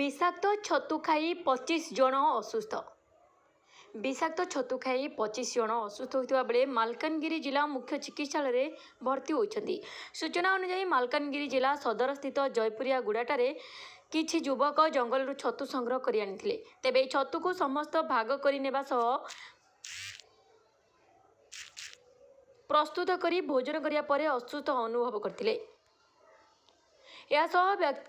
विषाक्त छतु खाई 25 जन असुस्थ। विषाक्त छतु खाई 25 जन असुस्थ होता बेले मालकानगिरी जिला मुख्य चिकित्सालय भर्ती होती। सूचना अनुसार मालकानगिरी जिला सदर स्थित जयपुरिया गुड़ाटे किछि युवक जंगल छतु संग्रह कर आनी तेबे छतु को समस्त भाग करने प्रस्तुत करी भोजन करिया परे असुस्थ अनुभव करथिले।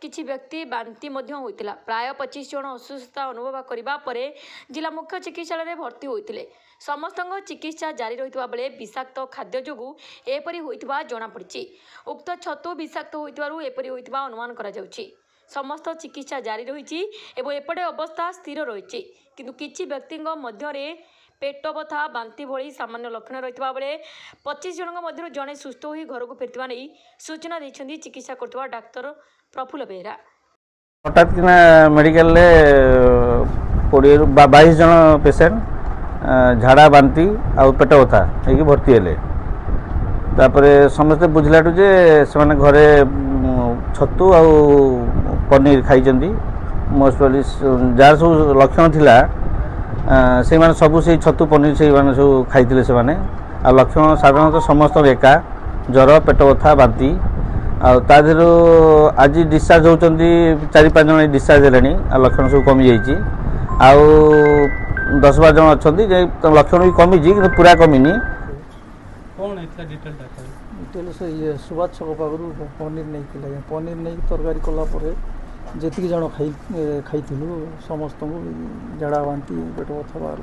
किछि व्यक्ति बांती होइतिला। प्राय 25 जन असुस्थता अनुभव करबा परे जिला मुख्य चिकित्सालय भर्ती होइतिले। समस्त चिकित्सा जारी रहितबा बेले विषाक्त खाद्य जोगु एपरि होइतबा जणा पड़िछि। उक्त छतु विषाक्त होइतबारु एपरि होइतबा अनुमान करा जाउछि। समस्त चिकित्सा जारी रहिछि एवं एपटे अवस्था स्थिर रहिछि, किंतु किछि व्यक्तिंग मध्यरे पेट बथा बांती भली सामान्य लक्षण रही बेले 25 जन मध्य जड़े सुस्थ हो घर को फेरता नहीं सूचना देते चिकित्सा करथुवा डाक्तर प्रफुल्ल बेहरा। हठात कि मेडिकल 22 जन पेसेंट झाड़ा बांती आ पेट बथा हो भर्ती हेले। समस्ते बुझलाठू जे से घरे छतु आ पनीर खाई मोस्टली जार सब लक्षण थिला से माने सबू से छतु पनीर से माने सब खाइथिले से माने आ लक्षण साधारणतः समस्त एका ज्वर पेट बथा बांती आ तादेरो आज डिस्चार्ज होचंदी 4-5 जन डिस्चार्ज हेलेनी आ लक्षण सब कमी जाईची आ 10-12 जन अछंती जे लक्षण भी कमी जी कि पूरा कमीनी। कौन इतना डिटेल से ये सुभाष छक पाखु पनीर नहीं तरकारी कला परे जेतिक जन खाई समस्त झाड़ा बांती पेट बथा बाहर।